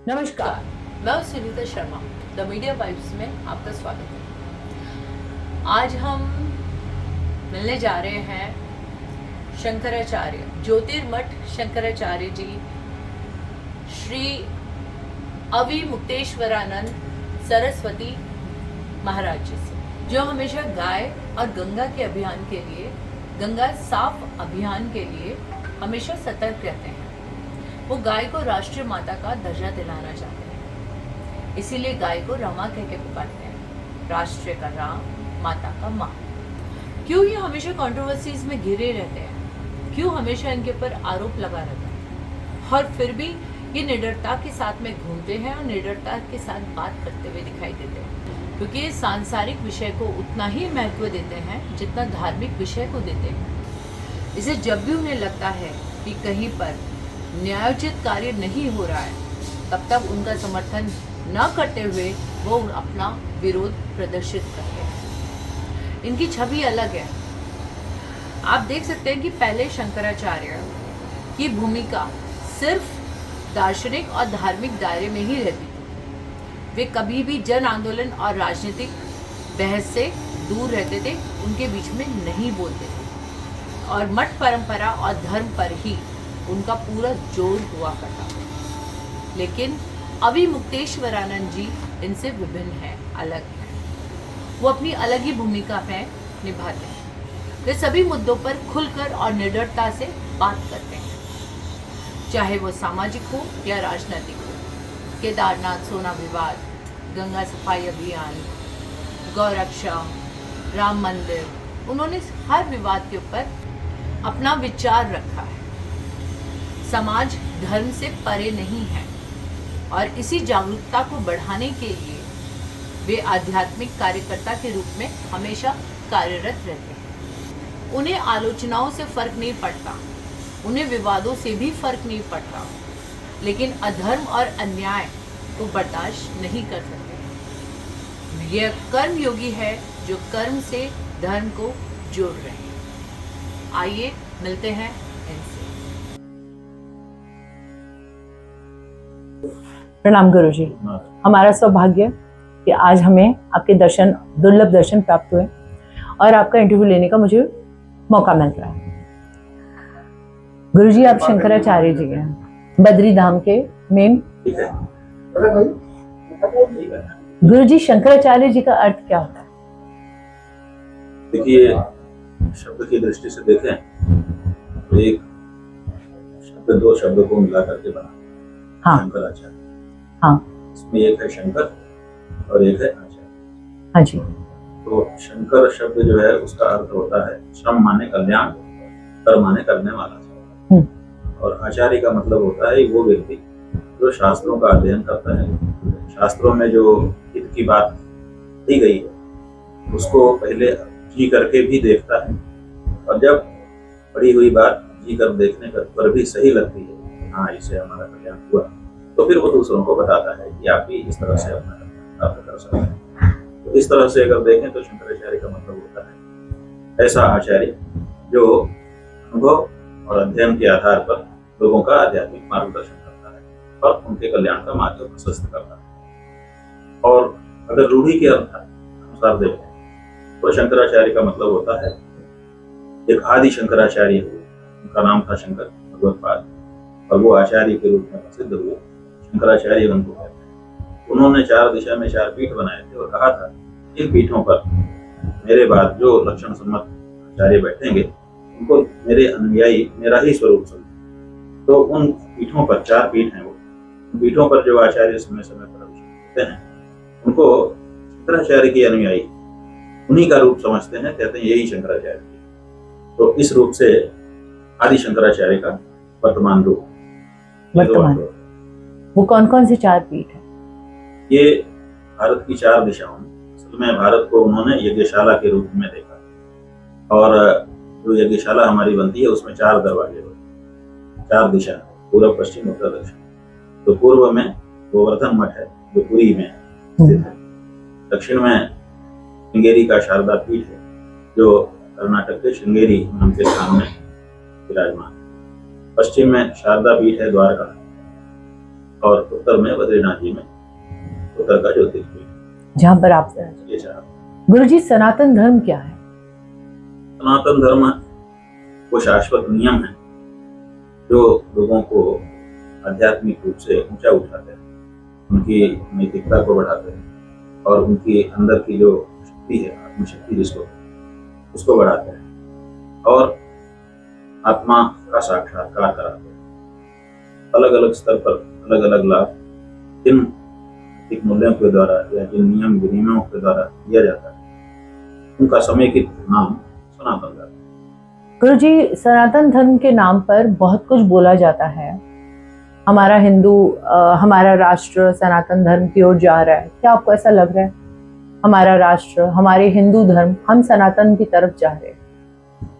नमस्कार, मैं Sunita Sharma the media vibes में आपका स्वागत है। आज हम मिलने जा रहे हैं शंकराचार्य ज्योतिर्मठ शंकराचार्य जी श्री अविमुक्तेश्वरानंद सरस्वती महाराज जी से, जो हमेशा गाय और गंगा के अभियान के लिए, गंगा साफ अभियान के लिए हमेशा सतर्क रहते हैं। वो गाय को राष्ट्रीय माता का दर्जा दिलाना चाहते हैं, इसीलिए गाय को रमा कह के पुकारते हैं। राष्ट्र का राम, माता का माँ। क्यों ये हमेशा कंट्रोवर्सीज में घिरे रहते हैं? क्यों हमेशा इनके ऊपर आरोप लगा रहता है? और फिर भी ये निडरता के साथ में घूमते हैं और निडरता के साथ बात करते हुए दिखाई देते हैं, क्योंकि ये सांसारिक विषय को उतना ही महत्व देते हैं जितना धार्मिक विषय को देते हैं। इसे जब भी उन्हें लगता है कि कहीं पर न्यायोचित कार्य नहीं हो रहा है, तब तक उनका समर्थन न करते हुए वो अपना विरोध प्रदर्शित करते हैं। इनकी छवि अलग है। आप देख सकते हैं कि पहले शंकराचार्य की भूमिका सिर्फ दार्शनिक और धार्मिक दायरे में ही रहती थी। वे कभी भी जन आंदोलन और राजनीतिक बहस से दूर रहते थे, उनके बीच में नहीं बोलते थे, और मठ परंपरा और धर्म पर ही उनका पूरा जोर हुआ करता था। लेकिन अविमुक्तेश्वरानंद जी इनसे विभिन्न है, अलग है। वो अपनी अलग ही भूमिका में निभाते हैं। वे सभी मुद्दों पर खुलकर और निडरता से बात करते हैं, चाहे वो सामाजिक हो या राजनीतिक हो। केदारनाथ सोना विवाद, गंगा सफाई अभियान, गौरक्षा, राम मंदिर, उन्होंने हर विवाद के ऊपर अपना विचार रखा है। समाज धर्म से परे नहीं है, और इसी जागरूकता को बढ़ाने के लिए वे आध्यात्मिक कार्यकर्ता के रूप में हमेशा कार्यरत रहते हैं। उन्हें आलोचनाओं से फर्क नहीं पड़ता, उन्हें विवादों से भी फर्क नहीं पड़ता, लेकिन अधर्म और अन्याय को बर्दाश्त नहीं कर सकते। यह कर्म योगी है जो कर्म से धर्म को जोड़ रहे हैं। आइए मिलते हैं इनसे। प्रणाम गुरु जी। हमारा सौभाग्य कि आज हमें आपके दर्शन, दुर्लभ दर्शन प्राप्त हुए और आपका इंटरव्यू लेने का मुझे मौका मिल रहा है। गुरु जी, आप शंकराचार्य जी हैं, बद्री धाम के मेन। गुरु जी, शंकराचार्य जी का अर्थ क्या होता है? देखिए, शब्द की दृष्टि से देखें तो एक शब्द दो शब्दों को मिला करके बना। हाँ। शंकराचार्य। हाँ। इसमें एक है शंकर और एक है आचार्य। हाँ जी। तो शंकर शब्द जो है उसका अर्थ होता है श्रम माने कल्याण, कर माने करने वाला। और आचार्य का मतलब होता है वो व्यक्ति जो शास्त्रों का अध्ययन करता है, शास्त्रों में जो हित की बात दी गई है उसको पहले जी करके भी देखता है, और जब पढ़ी हुई बात जी कर देखने पर भी सही लगती है, हाँ इससे हमारा कल्याण हुआ, तो फिर वो दूसरों को बताता है कि आप भी इस तरह से अपना कल्याण प्राप्त कर सकते हैं। तो इस तरह से अगर देखें तो शंकराचार्य का मतलब होता है ऐसा आचार्य जो अनुभव और अध्ययन के आधार पर लोगों का आध्यात्मिक मार्गदर्शन करता है और उनके कल्याण का मार्ग प्रशस्त करता है। और अगर रूढ़ी के अनुसार देखें तो शंकराचार्य का मतलब होता है एक आदि शंकराचार्य हुए, उनका नाम था शंकर भगवत्पाद, और वो आचार्य के रूप में प्रसिद्ध हुए, शंकराचार्य उनको कहते हैं। उन्होंने 4 दिशा में 4 पीठ बनाए थे और कहा था इन पीठों पर मेरे बाद जो लक्षण सम्मत आचार्य बैठेंगे उनको मेरे अनुयायी मेरा ही स्वरूप समझे। तो उन पीठों पर 4 पीठ हैं, वो उन पीठों पर जो आचार्य समय समय पर अभिषेक होते हैं उनको शंकराचार्य के अनुयायी उन्हीं का रूप समझते हैं, कहते हैं यही शंकराचार्य। तो इस रूप से आदि शंकराचार्य का वर्तमान रूप। वो कौन कौन से 4 पीठ है? ये भारत की 4 दिशाओं में, असल में भारत को उन्होंने यज्ञशाला के रूप में देखा, और जो यज्ञशाला हमारी बनती है उसमें 4 दरवाजे होते हैं, 4 दिशा, पूर्व पश्चिम उत्तर दक्षिण। तो पूर्व में गोवर्धन मठ है जो पुरी में स्थित है, दक्षिण में श्रृंगेरी का शारदा पीठ है जो कर्नाटक के श्रृंगेरी नाम के स्थान में विराजमान, पश्चिम में शारदा पीठ है द्वारका, और उत्तर में बद्रीनाथ जी में उत्तर का ज्योतिर्लिंग। जहाँ पर आप विराजे। ये चार। गुरुजी, सनातन धर्म क्या है? सनातन धर्म वो शाश्वत नियम है जो लोगों को आध्यात्मिक रूप से ऊंचा उठाते हैं, उनकी नैतिकता को बढ़ाते हैं और उनकी अंदर की जो शक्ति है, आत्मशक्ति जिसको, उसको बढ़ाते हैं और आत्मा का साक्षात्कार कराते हैं। अलग अलग स्तर पर अलग अलग लाभ जिन नैतिक मूल्यों के द्वारा या जिन नियम विनियमों के द्वारा दिया जाता है, उनका समेकित नाम सनातन धर्म। गुरुजी, सनातन धर्म के नाम पर बहुत कुछ बोला जाता है। हमारा राष्ट्र सनातन धर्म की ओर जा रहा है। क्या आपको ऐसा लग रहा है? हमारा राष्ट्र, हमारे हिंदू धर्म, हम सनातन की तरफ जा रहे हैं?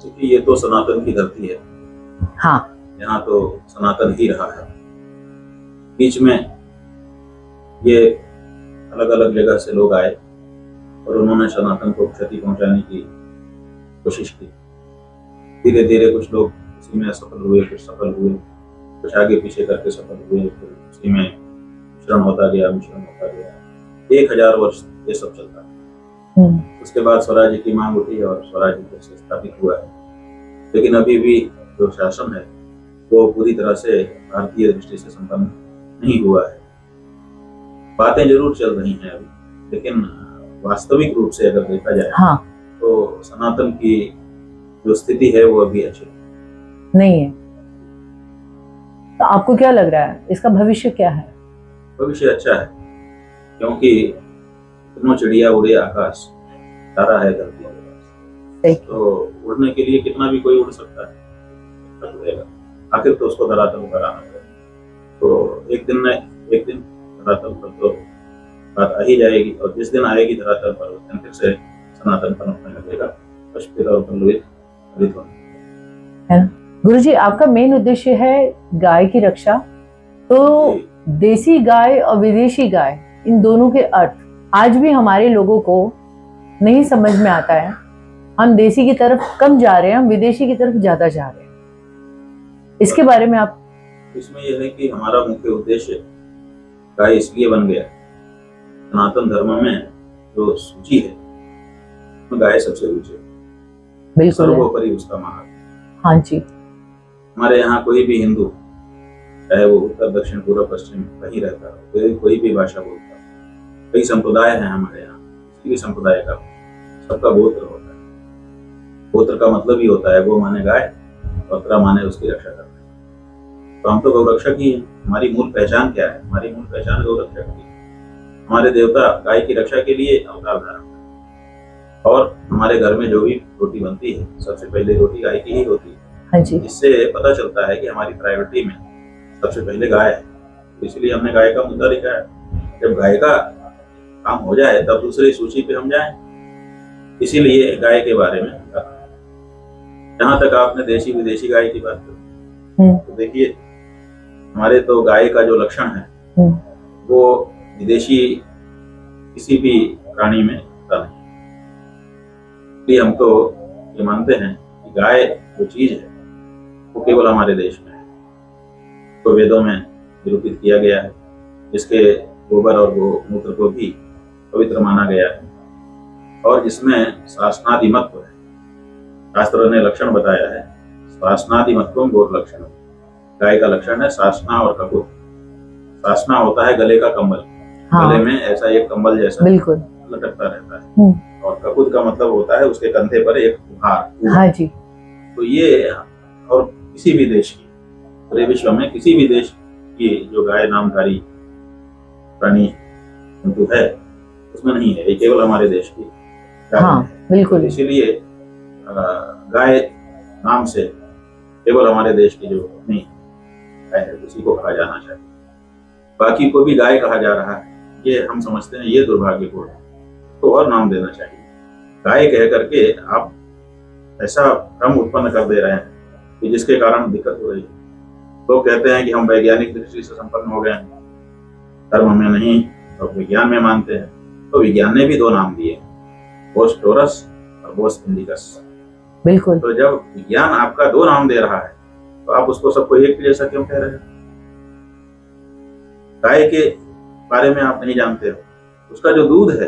क्योंकि ये तो सनातन की धरती है। हाँ, यहाँ तो सनातन ही रहा है। बीच में ये अलग अलग जगह से लोग आए और उन्होंने सनातन को क्षति पहुंचाने की कोशिश की। धीरे धीरे कुछ लोग उसी में सफल हुए, कुछ सफल हुए, कुछ आगे पीछे करके सफल हुए, फिर उसी में मिश्रण होता गया। 1000 वर्ष ये सब चलता है। उसके बाद स्वराज्य की मांग उठी और स्वराज्य जैसे स्थापित हुआ है। लेकिन अभी भी जो शासन है वो पूरी तरह से भारतीय दृष्टि से संपन्न नहीं हुआ है। बातें जरूर चल रही हैं अभी, लेकिन वास्तविक रूप से अगर देखा जाए हाँ, तो सनातन की जो स्थिति है वो अभी अच्छी नहीं है। तो आपको क्या लग रहा है, इसका भविष्य क्या है? भविष्य अच्छा है, क्योंकि दोनों चिड़िया उड़े आकाश, तारा है धरती के पास। तो उड़ने के लिए कितना भी कोई उड़ सकता है, उड़ेगा। आखिर तो उसको धरातल पर आना है। तो एक दिन धरातल पर तो बात आ ही जाएगी, और जिस दिन आएगी धरातल पर उस दिन फिर से सनातन पनपने लगेगा, पुष्पित और पल्लवित होगा। गुरुजी, आपका मेन उद्देश्य है गाय की रक्षा। तो देसी गाय और विदेशी गाय, इन दोनों के अर्थ आज भी हमारे लोगों को नहीं समझ में आता है। हम देसी की तरफ कम जा रहे हैं, हम विदेशी की तरफ ज्यादा जा रहे हैं। इसके बारे में आप? इसमें यह है कि हमारा मुख्य उद्देश्य गाय इसलिए बन गया, सनातन धर्म में जो सूची है उसमें गाय सबसे ऊंचे, बिल्कुल सर्वोपरि उसका महात्मा। हाँ जी। हमारे यहाँ कोई भी हिंदू, चाहे वो उत्तर दक्षिण पूर्व पश्चिम कहीं रहता हो, कोई भी भाषा बोलता हो, कई संप्रदाय हैं हमारे यहाँ, किसी भी संप्रदाय का, सबका गोत्र होता है। गोत्र का मतलब ही होता है गो माने गाय और त्र माने उसकी रक्षा करना। तो हम तो गौरक्षक ही हैं। हमारी मूल पहचान क्या है? हमारी मूल पहचान गौरक्षक की। हमारे देवता गाय की रक्षा के लिए अवतार धारण करते हैं, और हमारे घर में जो भी रोटी बनती है सबसे पहले रोटी गाय की ही होती है। हाँ जी। इससे पता चलता है कि हमारी प्रायोरिटी में सबसे पहले गाय है। तो इसलिए हमने गाय का मुद्दा लिखा है। जब गाय का काम हो जाए तब दूसरी सूची पे हम जाएं। इसीलिए गाय के बारे में कहा। जहां तक आपने देशी विदेशी गाय की बात करी, तो देखिए हमारे तो गाय का जो लक्षण है वो विदेशी किसी भी प्राणी में होता नहीं। इसलिए हम तो ये मानते हैं कि गाय जो चीज है वो केवल हमारे देश में है, तो वेदों में निरूपित किया गया है, जिसके गोबर और गोमूत्र को भी पवित्र माना गया है, और जिसमें शासनादिमत्व है। शास्त्रों ने लक्षण बताया है, शासनादिमत्व गोर लक्षण। गाय का लक्षण है शासना और ककुत। शासना होता है गले का कंबल, हाँ, गले में ऐसा एक कंबल जैसा बिल्कुल लटकता रहता है, और ककुत का मतलब होता है उसके कंधे पर एक भार। हाँ जी। तो ये, और किसी भी देश की, पूरे विश्व में किसी भी देश की जो गाय नामधारी प्राणी जंतु है उसमें नहीं है, ये केवल हमारे देश की गाय हाँ, है। बिल्कुल। तो इसीलिए गाय नाम से केवल हमारे देश की जो अपनी गाय है उसी को कहा जाना चाहिए। बाकी को भी गाय कहा जा रहा है, ये हम समझते हैं ये दुर्भाग्यपूर्ण है, तो और नाम देना चाहिए। गाय कह करके आप ऐसा भ्रम उत्पन्न कर दे रहे हैं कि जिसके कारण दिक्कत हो रही है। लोग कहते हैं कि हम वैज्ञानिक दृष्टि से संपन्न हो गए हैं, धर्म में नहीं और विज्ञान में मानते हैं। तो विज्ञान ने भी 2 नाम दिए, बोस टोरस और बोस इंडिकस। बिल्कुल। तो जब विज्ञान आपका 2 नाम दे रहा है तो आप उसको सबको एक जैसा क्यों कह रहे हैं? गाय के बारे में आप नहीं जानते हो, उसका जो दूध है,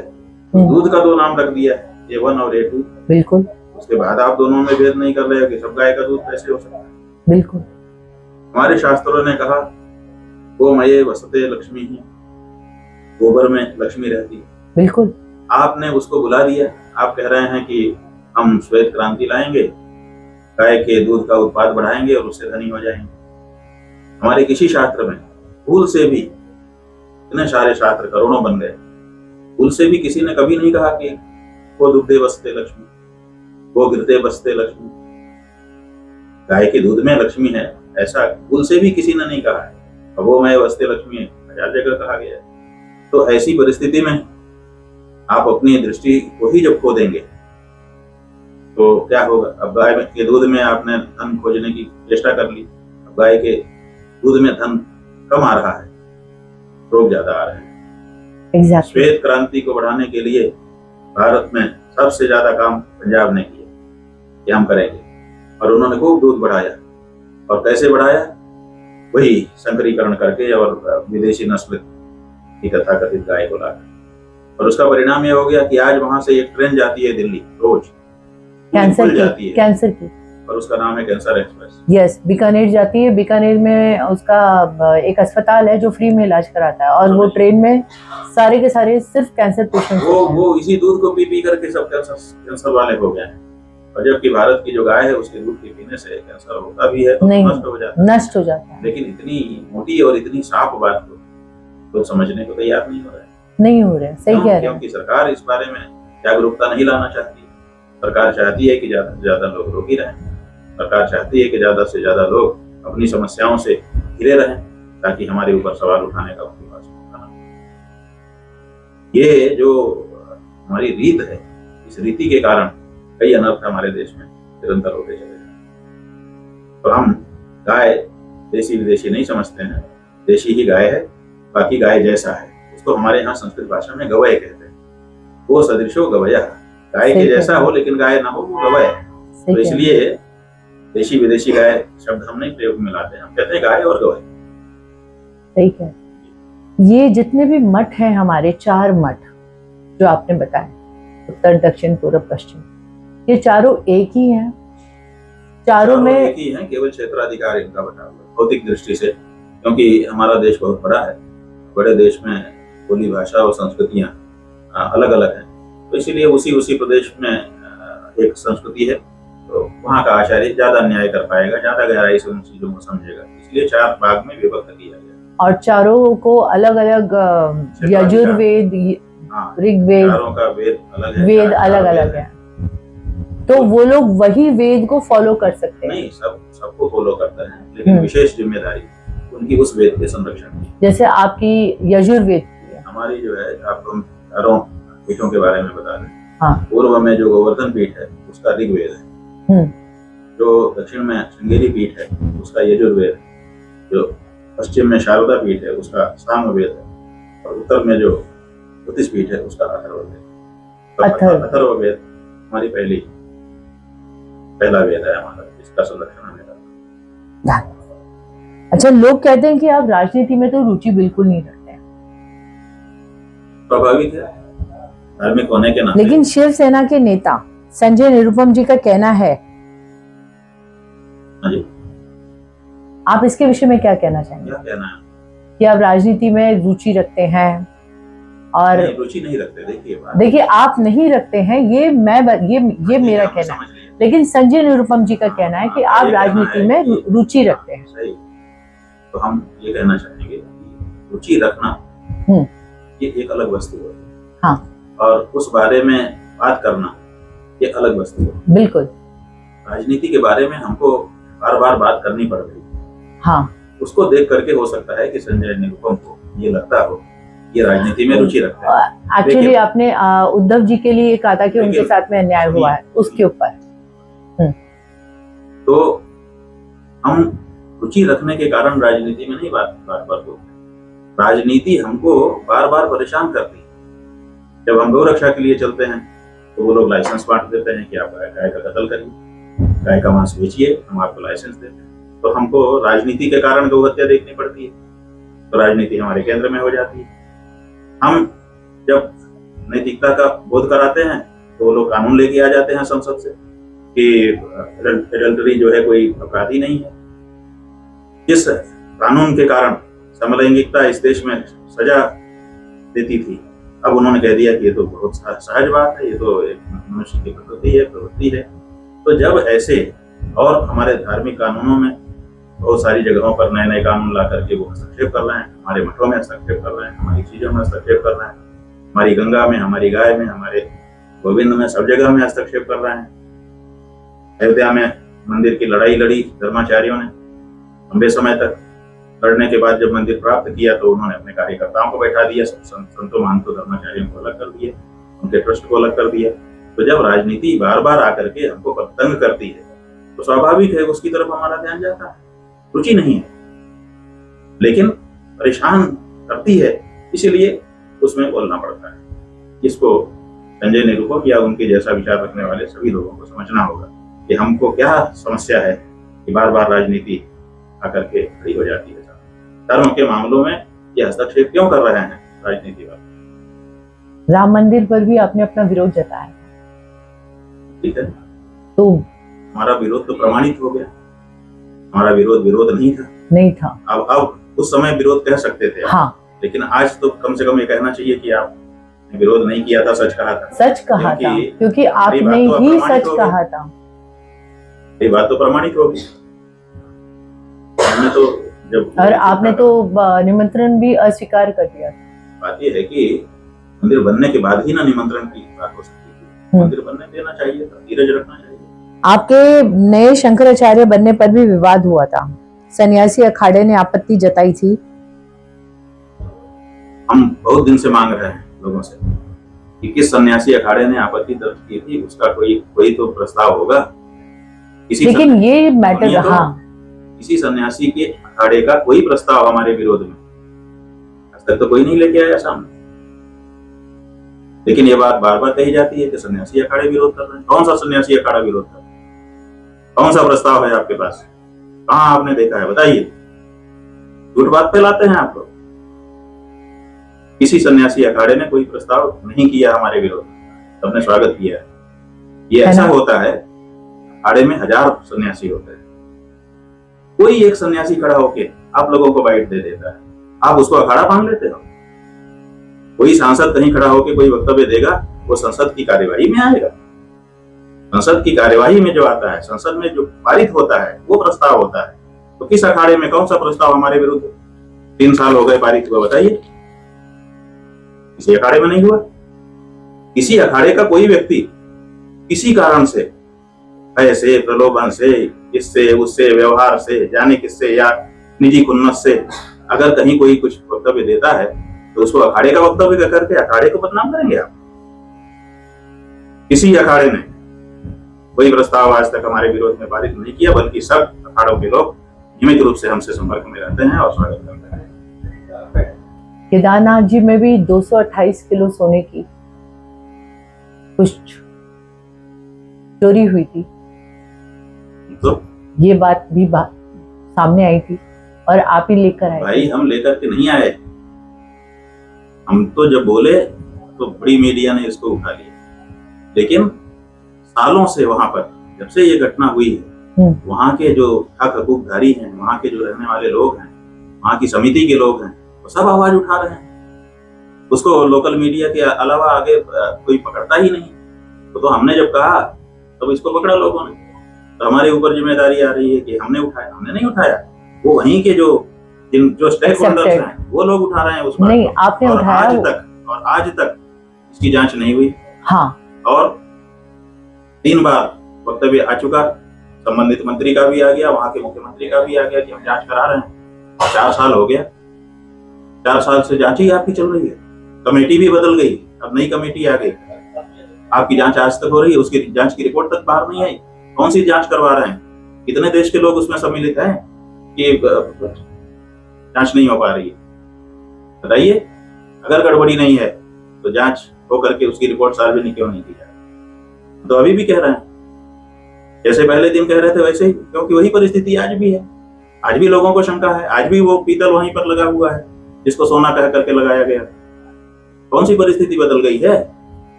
उस दूध का दो नाम रख दिया है, A1 और A2। बिल्कुल उसके बाद आप दोनों में भेद नहीं कर रहे हो कि सब गाय का दूध कैसे हो सकता है। बिल्कुल। हमारे शास्त्रों ने कहा गोमये वसते लक्ष्मी ही, गोबर में लक्ष्मी रहती है। बिल्कुल। आपने उसको बुला दिया, आप कह रहे हैं कि हम श्वेत क्रांति लाएंगे, गाय के दूध का उत्पाद बढ़ाएंगे और उससे धनी हो जाएंगे। हमारे किसी शास्त्र में भूल से भी, इतने सारे शास्त्र करोड़ों बन गए, भूल से भी किसी ने कभी नहीं कहा कि गो दुग्धे वसते लक्ष्मी, गो घृते वसते लक्ष्मी, गाय के दूध में लक्ष्मी है, ऐसा भूल से भी किसी ने नहीं कहा है। गो वसते लक्ष्मी हजार जगह कहा गया है। तो ऐसी परिस्थिति में आप अपनी दृष्टि को ही जब खो देंगे तो क्या होगा। अब गाय के दूध में आपने धन खोजने की चेष्टा कर ली, अब गाय के दूध में धन कम आ रहा है, रोग ज्यादा आ रहे हैं। exactly. श्वेत क्रांति को बढ़ाने के लिए भारत में सबसे ज्यादा काम पंजाब ने किया कि हम करेंगे, और उन्होंने खूब दूध बढ़ाया। और कैसे बढ़ाया, वही संकरीकरण करके और विदेशी नस्ल की तथाकथित गाय को लाकर। और उसका परिणाम ये हो गया कि आज वहां से एक ट्रेन जाती है दिल्ली रोज, कैंसर की, और उसका नाम है कैंसर एक्सप्रेस। यस, बीकानेर जाती है। बीकानेर में उसका एक अस्पताल है जो फ्री में इलाज कराता है, और वो ट्रेन में सारे के सारे सिर्फ कैंसर पेशेंट वो इसी दूध को पी करके सब कैंसर वाले हो गए हैं। और जबकि भारत की जो गाय है उसके दूध के पीने से कैंसर होता भी है तो नष्ट हो जाता है। लेकिन इतनी मोटी और इतनी साफ बात को लोग समझने को तैयार नहीं हो रहे। सही कह रहे हैं। क्योंकि सरकार इस बारे में जागरूकता नहीं लाना चाहती। सरकार चाहती है कि ज्यादा से ज्यादा लोग रोगी रहें। सरकार चाहती है कि ज्यादा से ज्यादा लोग अपनी समस्याओं से घिरे रहें, ताकि हमारे ऊपर सवाल उठाने का उनके पास मौका न हो। ये जो हमारी रीत है, इस रीति के कारण कई अनर्थ हमारे देश में निरंतर होते चले जाते हैं। तो हम गाय देशी विदेशी नहीं समझते हैं, देशी ही गाय है, बाकी गाय जैसा है। उसको हमारे यहाँ संस्कृत भाषा में गवय कहते हैं। वो सदृशो गवया, गाय के जैसा हो लेकिन गाय ना हो, वो गवय है। तो इसलिए देशी विदेशी गाय शब्द हम नहीं प्रयोग में लाते हैं, हम कहते हैं गाय और गवय। सही है। ये जितने भी मठ हैं हमारे, 4 मठ जो आपने बताए, उत्तर दक्षिण पूर्व पश्चिम, ये चारों एक ही हैं। चारों में एक ही हैं, केवल क्षेत्राधिकार इनका बटा हुआ भौतिक दृष्टि से, क्योंकि हमारा देश बहुत बड़ा है। बड़े देश में बोली भाषा और संस्कृतियां अलग अलग हैं, तो इसीलिए उसी प्रदेश में एक संस्कृति है, तो वहाँ का आचार्य ज्यादा न्याय कर पाएगा, ज्यादा गहराई से उन चीजों को समझेगा। इसलिए 4 भाग में विभक्त किया गया। और चारों को अलग अलग यजुर्वेद, ऋग्वेद, चारों का वेद अलग है, वेद अलग अलग है। तो वो लोग वही वेद को फॉलो कर सकते हैं? नहीं, सबको फॉलो करते हैं, लेकिन विशेष जिम्मेदारी उनकी उस वेद के संरक्षण की। जैसे आपकी यजुर्वेद की है। हमारी जो है, आपको हम चारों पीठों के बारे में बता दें। हाँ। पूर्व में जो गोवर्धन पीठ है उसका ऋग्वेद है, जो दक्षिण में श्रृंगेरी पीठ है उसका यजुर्वेद है, जो पश्चिम में शारदा पीठ है उसका सामवेद है, और उत्तर में जो ज्योतिष पीठ है उसका अथर्ववेद। अथर्ववेद हमारी पहला वेद है हमारा, इसका संरक्षण हमें करना। अच्छा, लोग कहते हैं कि आप राजनीति में तो रुचि बिल्कुल नहीं रखते हैं। स्वाभाविक है, धार्मिक होने के नाते। लेकिन शिवसेना के नेता संजय निरुपम जी का कहना है, आप इसके विषय में क्या कहना चाहेंगे? क्या कहना है? कि आप राजनीति में रुचि रखते हैं और नहीं, रुचि नहीं रखते। देखिए आप नहीं रखते हैं, ये मेरा कहना है। लेकिन संजय निरुपम जी का कहना है कि आप राजनीति में रुचि रखते हैं। सही। तो हम ये कहना चाहेंगे कि रुचि रखना ये एक अलग वस्तु है। हाँ। और उस बारे में बात करना ये अलग वस्तु है। बिल्कुल। राजनीति के बारे में हमको बार बार बात करनी पड़ रही है। हाँ। उसको देख करके हो सकता है कि संजय निरुपम को ये लगता हो ये राजनीति में रुचि रखते हैं। एक्चुअली आपने उद्धव जी के लिए कहा था कि उनके साथ में अन्याय हुआ है, उसके ऊपर। तो हम रुचि रखने के कारण राजनीति में नहीं बार बार बोलते। राजनीति हमको बार बार परेशान करती है। जब हम गौ रक्षा के लिए चलते हैं तो वो लोग लाइसेंस बांट देते हैं कि आप गाय का कत्ल करिए, गाय का मांस बेचिए, हम आपको लाइसेंस देते हैं। तो हमको राजनीति के कारण गौ हत्या देखनी पड़ती है। तो राजनीति हमारे केंद्र में हो जाती है। हम जब नैतिकता का बोध कराते हैं तो वो लोग कानून लेके आ जाते हैं संसद से कि एडल्टरी जो है कोई अपराधी नहीं है। जिस कानून के कारण समलैंगिकता इस देश में सजा देती थी, अब उन्होंने कह दिया कि ये तो बहुत सहज बात है, ये तो एक मनुष्य की प्रवृत्ति है। तो जब ऐसे, और हमारे धार्मिक कानूनों में बहुत सारी जगहों पर नए नए कानून ला करके वो हस्तक्षेप कर रहे हैं, हमारे मठों में हस्तक्षेप कर रहे हैं, हमारी चीजों में हस्तक्षेप कर रहे हैं, हमारी गंगा में, हमारी गाय में, हमारे गोविंद में, सब जगह में हस्तक्षेप कर रहे हैं। अयोध्या में मंदिर की लड़ाई लड़ी धर्माचार्यों ने लंबे समय तक। लड़ने के बाद जब मंदिर प्राप्त किया तो उन्होंने अपने कार्यकर्ताओं को बैठा दिया, संतों महंतों धर्माचार्यों को अलग कर दिया, उनके ट्रस्ट को अलग कर दिया। तो जब राजनीति बार बार आकर के हमको तंग करती है तो स्वाभाविक है उसकी तरफ हमारा ध्यान जाता है। रुचि नहीं है लेकिन परेशान करती है, इसीलिए उसमें बोलना पड़ता है। इसको संजय निरूपम या उनके जैसा विचार रखने वाले सभी लोगों को समझना होगा कि हमको क्या समस्या है कि बार बार राजनीति आकर के खड़ी हो जाती है। धर्म के मामलों में ये हस्तक्षेप क्यों कर रहे हैं राजनीति वाले? राम मंदिर पर भी आपने अपना विरोध जताया, ठीक है, तो हमारा विरोध तो प्रमाणित हो गया। हमारा विरोध नहीं था। अब उस समय विरोध कह सकते थे, हाँ, लेकिन आज तो कम से कम ये कहना चाहिए कि आपने विरोध नहीं किया था, सच कहा था। क्योंकि आपने ही सच कहा था। ये बात तो प्रमाणित होगी। हमने तो जब, और आपने तो निमंत्रण भी अस्वीकार कर दिया। बात यह है कि मंदिर बनने के बाद ही ना निमंत्रण की बात हो सकती थी। मंदिर बनने देना चाहिए था, धीरज रखना चाहिए। आपके नए शंकराचार्य बनने पर भी विवाद हुआ था, सन्यासी अखाड़े ने आपत्ति जताई थी। हम बहुत दिन से मांग रहे हैं लोगों से कि किस सन्यासी अखाड़े ने आपत्ति दर्ज की थी, उसका कोई तो प्रस्ताव होगा। लेकिन ये मैटर रहा, किसी सन्यासी के अखाड़े का कोई प्रस्ताव हमारे विरोध में आज तक तो कोई नहीं लेके आया सामने। लेकिन ये बात बार बार कही जाती है कि सन्यासी अखाड़े विरोध कर रहे हैं। कौन सा सन्यासी अखाड़ा विरोध कर रहा है? कौन सा प्रस्ताव है आपके पास? कहाँ आपने देखा है? बताइए। झूठ बात फैलाते हैं आप लोग। किसी सन्यासी अखाड़े ने कोई प्रस्ताव नहीं किया हमारे विरोध में, सबने स्वागत किया है। ये ऐसा होता है, अखाड़े में 1000 सन्यासी होते हैं, कोई एक सन्यासी खड़ा होके आप लोगों को बाइट दे देता है, आप उसको अखाड़ा मान लेते हो? कोई सांसद कहीं खड़ा होके कोई वक्तव्य देगा, वो संसद की कार्यवाही में आएगा। संसद की कार्यवाही में जो आता है, संसद में जो पारित होता है, वो प्रस्ताव होता है। तो किस अखाड़े में कौन सा प्रस्ताव हमारे विरुद्ध 3 साल हो गए पारित हुआ? बताइए। किसी अखाड़े में नहीं हुआ। किसी अखाड़े का कोई व्यक्ति किसी कारण से, पैसे, प्रलोभन से, इससे उससे, व्यवहार से, जाने किससे या निजी खुन्नस से अगर कहीं कोई कुछ वक्तव्य देता है तो उसको अखाड़े का वक्तव्य करके अखाड़े को बदनाम करेंगे आप? किसी अखाड़े ने कोई प्रस्ताव आज तक हमारे विरोध में पारित नहीं किया, बल्कि सब अखाड़ों के लोग नियमित रूप से हमसे संपर्क में रहते हैं और स्वागत करते हैं। केदारनाथ जी में भी 228 किलो सोने की कुछ चोरी हुई थी, तो ये बात भी सामने आई थी और आप ही लेकर आए। भाई, हम लेकर के नहीं आए। हम तो जब बोले तो बड़ी मीडिया ने इसको उठा लिया, लेकिन सालों से वहां पर जब से ये घटना हुई है, वहां के जो हक हकूकधारी हैं, वहां के जो रहने वाले लोग हैं, वहां की समिति के लोग हैं, वो सब आवाज उठा रहे हैं। उसको लोकल मीडिया के अलावा आगे कोई पकड़ता ही नहीं। तो हमने जब कहा तब इसको पकड़ा लोगों ने। तो हमारे ऊपर जिम्मेदारी आ रही है कि हमने उठाया। हमने नहीं उठाया, वो वहीं के जो स्टेक होल्डर्स हैं वो लोग उठा रहे हैं उस बात नहीं, को। आपने और उठाया आज तक इसकी जांच नहीं हुई। हाँ, और 3 बार वक्तव्य आ चुका, संबंधित मंत्री का भी आ गया, वहां के मुख्यमंत्री का भी आ गया कि हम जांच करा रहे हैं। 4 साल हो गया, 4 साल से जांच ही आपकी चल रही है। कमेटी भी बदल गई, अब नई कमेटी आ गई, आपकी जांच आज तक हो रही है, उसकी जांच की रिपोर्ट तक बाहर नहीं आई। कौन सी जांच करवा रहे हैं? कितने देश के लोग उसमें सम्मिलित हैं कि जांच नहीं हो पा रही है? बताइए। अगर गड़बड़ी नहीं है तो जांच हो करके उसकी रिपोर्ट सार्वजनिक क्यों नहीं की जा रही? तो अभी भी कह रहे हैं, जैसे पहले दिन कह रहे थे वैसे ही, क्योंकि वही परिस्थिति आज भी है। आज भी लोगों को शंका है, आज भी वो पीतल वहीं पर लगा हुआ है। जिसको सोना कह करके लगाया गया। कौन सी परिस्थिति बदल गई है?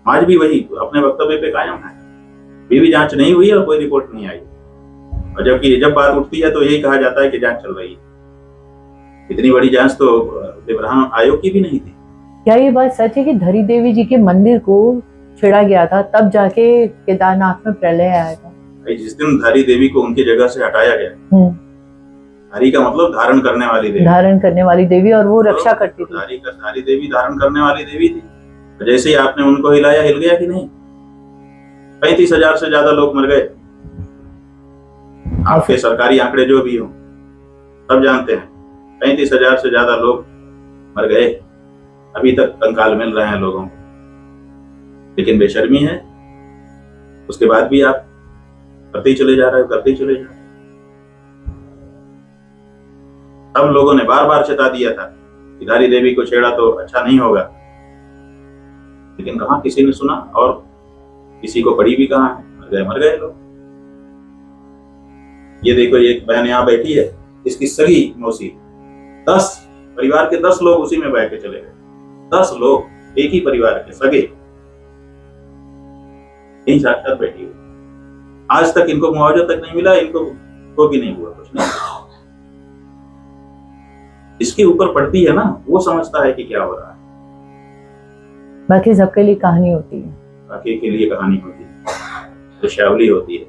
आज भी वही अपने वक्तव्य पे कायम है। अभी भी जांच नहीं हुई और कोई रिपोर्ट नहीं आई, और जबकि जब बात उठती है तो यही कहा जाता है कि जांच चल रही है। इतनी बड़ी जांच तो देवराम आयोग की भी नहीं थी। क्या ये बात सच है कि धरी देवी जी के मंदिर को छेड़ा गया था, तब जाके केदारनाथ में प्रलय आया था? जिस दिन धारी देवी को उनकी जगह से हटाया गया, धारी का मतलब धारण करने वाली देवी, धारण करने वाली देवी, और वो रक्षा करती थी। धारी देवी धारण करने वाली देवी थी। जैसे ही आपने उनको हिलाया, हिल गया कि नहीं? 35,000 से ज्यादा लोग मर गए। आपके सरकारी आंकड़े जो भी हो सब जानते हैं, 35,000 से ज्यादा लोग मर गए। अभी तक कंकाल मिल रहे हैं लोगों को, लेकिन बेशर्मी है। उसके बाद भी आप करते ही चले जा रहे हो, करते ही चले जा रहे हो। सब लोगों ने बार बार चेता दिया था कि धारी देवी को छेड़ा तो अच्छा नहीं होगा, लेकिन कहाँ किसी ने सुना, और किसी को पड़ी भी कहाँ है? मर गए लोग। ये देखो, एक बहन यहाँ बैठी है, इसकी सगी मौसी, 10 परिवार के 10 लोग उसी में बैठ के चले गए। 10 लोग एक ही परिवार के सगे, यही साक्षात बैठी हुई। आज तक इनको मुआवजा तक नहीं मिला, इनको को भी नहीं हुआ, कुछ नहीं। इसके ऊपर पड़ती है ना, वो समझता है कि क्या हो रहा है। बाकी सबके लिए कहानी होती है, बाकी के लिए कहानी होती है, तो शावली होती है।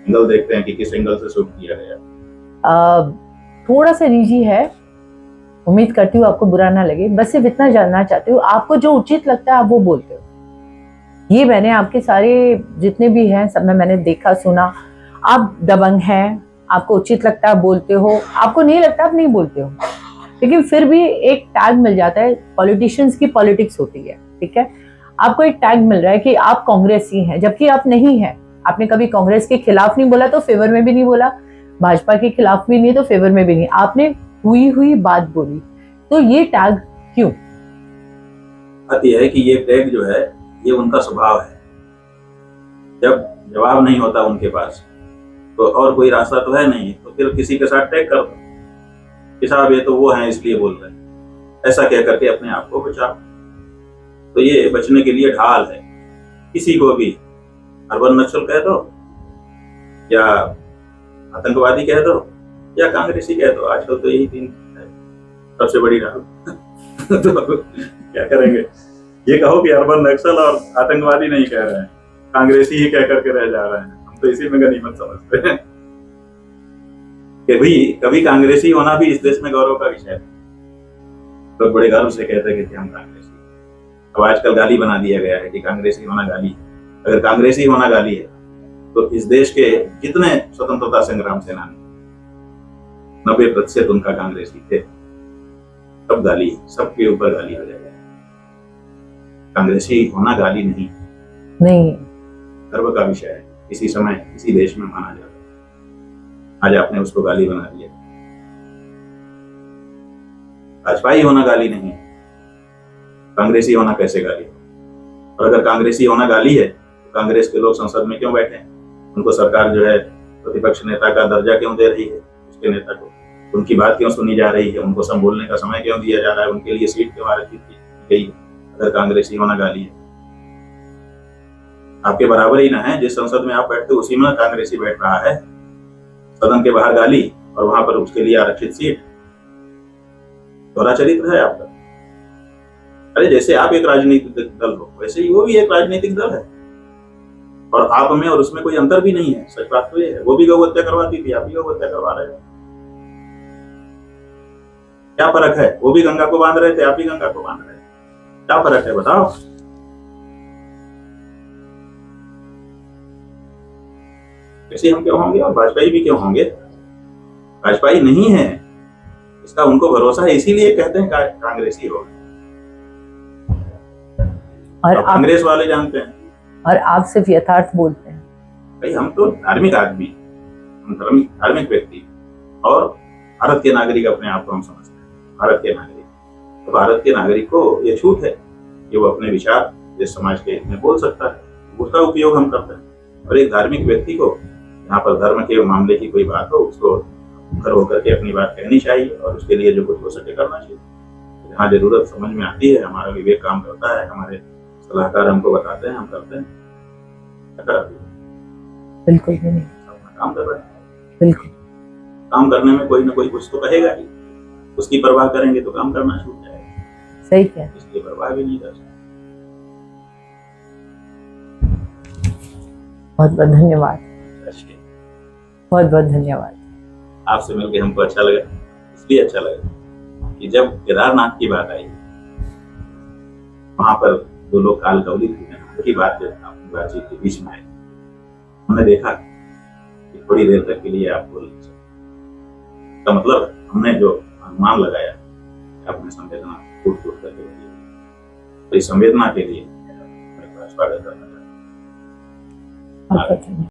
एंगल देखते हैं कि किस एंगल से शूट किया गया। थोड़ा सा निजी है, उम्मीद करती हूँ आपको बुरा ना लगे। बस सिर्फ इतना जानना चाहती हूँ, आपको जो उचित लगता है आप वो बोलते हो। ये मैंने आपके सारे जितने भी हैं सब में मैंने देखा सुना। आप दबंग हैं, आपको उचित लगता है आप बोलते हो, आपको नहीं लगता आप नहीं बोलते हो, लेकिन फिर भी एक टैग मिल जाता है। पॉलिटिशियंस की पॉलिटिक्स होती है, ठीक है। आपको एक टैग मिल रहा है कि आप कांग्रेसी हैं, जबकि आप नहीं हैं। आपने कभी कांग्रेस के खिलाफ नहीं बोला तो फेवर में भी नहीं बोला, भाजपा के खिलाफ भी नहीं तो फेवर में भी नहीं, आपने हुई बात बोली। तो ये टैग क्यों? बात यह है कि ये टैग जो है ये उनका स्वभाव है। जब जवाब नहीं होता उनके पास तो और कोई रास्ता तो है नहीं, तो फिर किसी के साथ टैग कर दो कि साहब ये तो वो हैं इसलिए बोल रहे हैं, ऐसा कह करके अपने आप को बचाओ। तो ये बचने के लिए ढाल है। किसी को भी अर्बन नक्सल कह दो, या आतंकवादी कह दो, या कांग्रेसी कह दो, आजकल तो यही 3 है सबसे बड़ी ढाल। तो क्या करेंगे? ये कहो कि अर्बन नक्सल और आतंकवादी नहीं कह रहे हैं, कांग्रेसी ही कह करके रह जा रहे हैं। हम तो इसी में गनीमत समझते हैं कि कभी कांग्रेसी होना भी इस देश में गौरव का विषय है। लोग बड़े गर्व से कहते हैं कि हम कांग्रेसी। अब आजकल गाली बना दिया गया है कि कांग्रेसी होना गाली है। अगर कांग्रेसी होना गाली है तो इस देश के जितने स्वतंत्रता संग्राम सेनानी 90% उनका कांग्रेसी थे, सब गाली है, सबके ऊपर गाली हो जाएगी। कांग्रेसी होना गाली नहीं, गर्व का विषय है। किसी समय किसी देश में माना जाता है, आज आपने उसको गाली बना दिया। भाजपाई होना गाली नहीं, कांग्रेसी होना कैसे गाली हो? और अगर कांग्रेसी होना गाली है तो कांग्रेस के लोग संसद में क्यों बैठे हैं? उनको सरकार जो है प्रतिपक्ष नेता का दर्जा क्यों दे रही है? उसके नेता को उनकी बात क्यों सुनी जा रही है? उनको संबोलने का समय क्यों दिया जा रहा है? उनके लिए सीट क्यों आरक्षित की गई है? अगर कांग्रेसी होना गाली है, आपके बराबर ही ना है। जिस संसद में आप बैठते उसी में कांग्रेसी बैठ रहा है। सदन के बाहर गाली और वहां पर उसके लिए आरक्षित सीट। दोहरा चरित्र है आपका। अरे जैसे आप एक राजनीतिक दल हो वैसे ही वो भी एक राजनीतिक दल है, और आप में और उसमें कोई अंतर भी नहीं है। सच बात तो ये है, वो भी गौ हत्या करवाती थी, आप भी गौ हत्या करवा रहे हो। क्या फर्क है? वो भी गंगा को बांध रहे थे, आप भी गंगा को बांध रहे थे। क्या फर्क है बताओ? वैसे हम क्यों होंगे और वाजपेयी भी क्यों होंगे? वाजपेयी नहीं है इसका उनको भरोसा है, इसीलिए कहते हैं कांग्रेसी हो। और कांग्रेस वाले जानते हैं, और आप सिर्फ यथार्थ बोलते हैं। भाई हम तो धार्मिक आदमी, हम धार्मिक व्यक्ति और भारत के नागरिक अपने आप को हम समझते हैं। भारत के नागरिक, तो भारत के नागरिक को ये छूट है कि वो अपने विचार जिस समाज के में बोल सकता है, उसका उपयोग हम करते हैं। और एक धार्मिक व्यक्ति को यहाँ पर धर्म के मामले की कोई बात हो, उसको मुखर होकर के अपनी बात कहनी चाहिए और उसके लिए जो कुछ हो सके करना चाहिए। जहाँ जरूरत समझ में आती है, हमारा विवेक काम करता है, हमारे सलाहकार हमको बताते हैं, हम करते हैं। क्या करा? बिल्कुल भी नहीं। अपना काम कर रहे हैं। बिल्कुल। काम करने में कोई ना कोई कुछ तो कहेगा ही, उसकी परवाह करेंगे तो काम करना छूट जाएगा। सही कह रहे हैं। इसलिए परवाह भी नहीं कर सकते। बहुत बहुत धन्यवाद। बहुत बहुत धन्यवाद। आपसे मिलकर हमको अच्छा लगा। इसलिए अच्छा लगा कि जब केदारनाथ की बात आई, वहां पर दो लोग काल कवली की बात अपनी बातचीत के बीच में आई, हमने देखा कि थोड़ी देर तक के लिए आप बोल नहीं सकते। इसका मतलब हमने जो अनुमान लगाया, अपने संवेदना टूट टूट करके तो इस संवेदना के लिए स्वागत करना बहुत बहुत धन्यवाद।